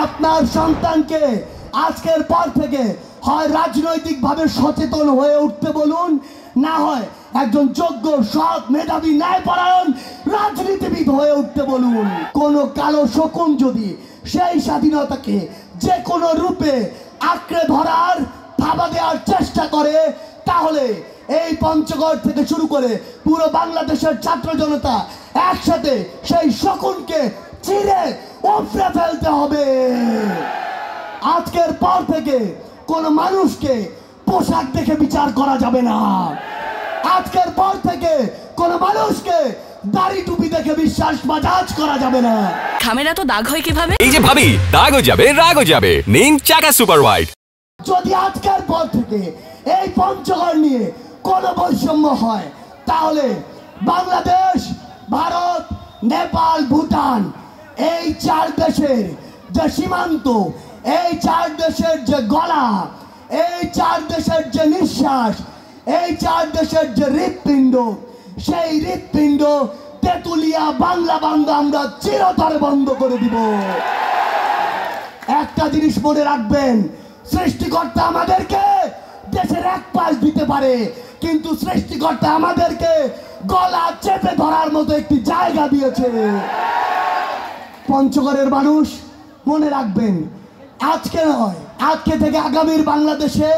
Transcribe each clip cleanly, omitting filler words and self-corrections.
আপনার সন্তানকে আজকের পর থেকে হয় রাজনৈতিকভাবে সচেতন হয়ে উঠতে বলুন, না হয় একজন যোগ্য সৎ মেধাবী ন্যায়পরায়ণ রাজনীতিবিদ হয়ে উঠতে বলুন। কোনো কালো শকুন যদি সেই স্বাধীনতাকে যে কোনো রূপে আঁকড়ে ধরার থাবা দেওয়ার চেষ্টা করে, তাহলে এই পঞ্চগড় থেকে শুরু করে পুরো বাংলাদেশের ছাত্র জনতা একসাথে সেই শকুনকে চিরে উপড়ে ফেলতে হবে। আজকের পর থেকে কোন মানুষকে পোশাক দেখে বিচার করা যাবে না। আজকের পর থেকে কোন মানুষকে দাড়ি টুপি দেখে বিশ্বাস বাজাজ করা যাবে না। খামেরা তো দাগ হয় কিভাবে? এই যে ভাবি, দাগও যাবে রাগও যাবে, নিন চাকা সুপার হোয়াইট। যদি আজকের পর থেকে এই পঞ্চগড় নিয়ে কোনো বৈষম্য হয়, তাহলে বাংলাদেশ, ভারত, নেপাল, ভুটান এই চার দেশের যে সীমান্ত, এই চার দেশের যে গলা, এই চার দেশের যে নিঃশ্বাস, এই চার দেশের যে হৃৎপিণ্ড, সেই হৃৎপিণ্ড তেতুলিয়া বাংলা বান্ধ আমরা চিরতরে বন্ধ করে দিব। একটা জিনিস মনে রাখবেন, সৃষ্টিকর্তা আমাদেরকে দেশের এক পাশ দিতে পারে, কিন্তু সৃষ্টিকর্তা আমাদেরকে গলা চেপে ধরার মতো একটি জায়গা দিয়েছে। পঞ্চগড়ের মানুষ মনে রাখবেন, আজকে নয়, আজকে থেকে আগামীর বাংলাদেশে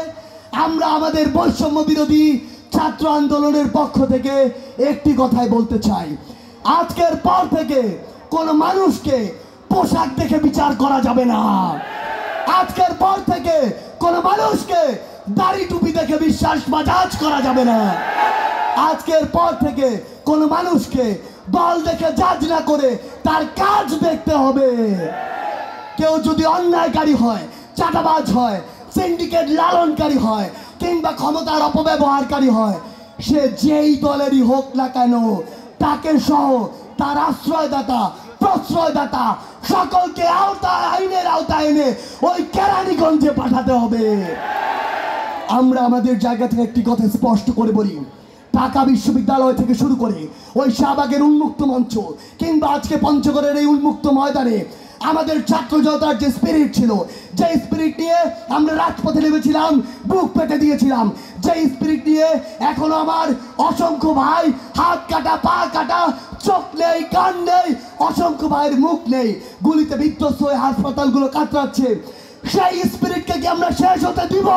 আমরা আমাদের বৈষম্য বিরোধী ছাত্র আন্দোলনের পক্ষ থেকে একটি কথাই বলতে চাই, আজকের পর থেকে কোন মানুষকে পোশাক দেখে বিচার করা যাবে না। আজকের পর থেকে কোন মানুষকে দাড়ি টুপি দেখে বিশ্বাস বাজাজ করা যাবে না। আজকের পর থেকে কোন মানুষকে দল দেখে জাজ না করে তার কাজ দেখতে হবে। কেউ যদি অন্যায়কারী হয়, চাঁদাবাজ হয়, সিন্ডিকেট লালনকারী হয়, কিংবা ক্ষমতার অপব্যবহারকারী হয়, সে যেই দলেরই হোক না কেন, তাকে সহ তার আশ্রয়দাতা, প্রশ্রয়দাতা সকলকে আইনের আওতায় এনে ওই কেরানীগঞ্জে পাঠাতে হবে। আমরা আমাদের জায়গা থেকে একটি কথা স্পষ্ট করে বলি, ঢাকা বিশ্ববিদ্যালয় থেকে শুরু করে ওই শাহবাগের উন্মুক্ত মঞ্চ, কিংবা আজকে পঞ্চগড়ের এই উন্মুক্ত ময়দানে আমাদের ছাত্র জনতার যে স্পিরিট ছিল, যে স্পিরিট নিয়ে আমরা রাজপথে নেমেছিলাম, বুক পেতে দিয়েছিলাম, যে স্পিরিট নিয়ে এখনো আমার অসংখ্য ভাই হাত কাটা, পা কাটা, চোখ নেই, কান নেই, অসংখ্য ভাইয়ের মুখ নেই, গুলিতে বিধ্বস্ত হয়ে হাসপাতালগুলো কাতরাচ্ছে, সেই স্পিরিটকে কি আমরা শেষ হতে দিব?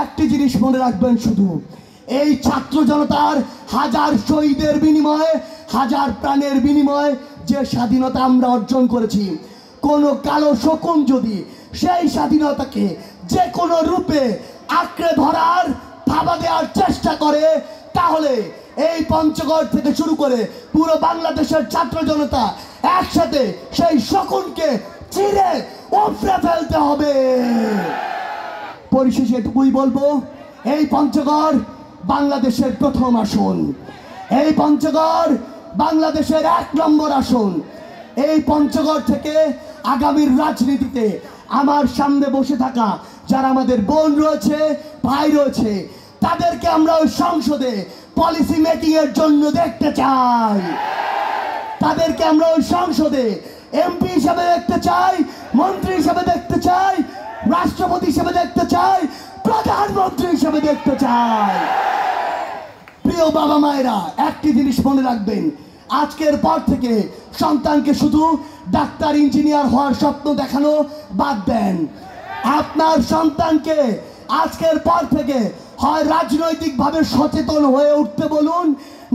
একটি জিনিস মনে রাখবেন, শুধু এই ছাত্র জনতার হাজার শহীদের বিনিময়ে, হাজার প্রাণের বিনিময়ে যে স্বাধীনতা আমরা অর্জন করেছি, কোনো কালো শকুন যদি সেই স্বাধীনতাকে যে কোনো রূপে আঁকড়ে ধরার থাবা দেওয়ার চেষ্টা করে, তাহলে এই পঞ্চগড় থেকে শুরু করে পুরো বাংলাদেশের ছাত্র জনতা একসাথে সেই শকুনকে চিরে উপড়ে ফেলতে হবে। পরিশেষে এটুকুই বলবো, এই পঞ্চগড় বাংলাদেশের প্রথম আসন, এই পঞ্চগড় বাংলাদেশের 1 নম্বর আসন। এই পঞ্চগড় থেকে আগামীর রাজনীতিতে আমার সামনে বসে থাকা যারা আমাদের বোন রয়েছে, ভাই রয়েছে, তাদেরকে আমরা ওই সংসদে পলিসি মেকিং এর জন্য দেখতে চাই। তাদেরকে আমরা ওই সংসদে এমপি হিসেবে দেখতে চাই, মন্ত্রী হিসেবে দেখতে চাই, রাষ্ট্রপতি হিসেবে দেখতে চাই, প্রধানমন্ত্রী হিসেবে দেখতে চাই। প্রিয় বাবা মায়েরা, একটি জিনিস মনে রাখবেন, আজকের পর থেকে সন্তানকে শুধু ডাক্তার, ইঞ্জিনিয়ার হওয়ার স্বপ্ন দেখানো বাদ দেন। আপনার সন্তানকে আজকের পর থেকে হয় রাজনৈতিকভাবে সচেতন হয়ে উঠতে বলুন,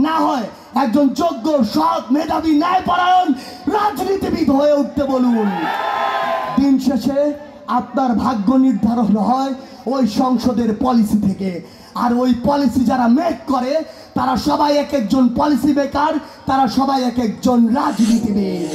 না হয় একজন যোগ্য সৎ মেধাবী ন্যায়পরায়ণ রাজনীতিবিদ হয়ে উঠতে বলুন। দিন শেষে আপনার ভাগ্য নির্ধারণ হয় ওই সংসদের পলিসি থেকে, আর ওই পলিসি যারা মেক করে তারা সবাই এক একজন পলিসি মেকার, তারা সবাই এক একজন রাজনীতিবিদ।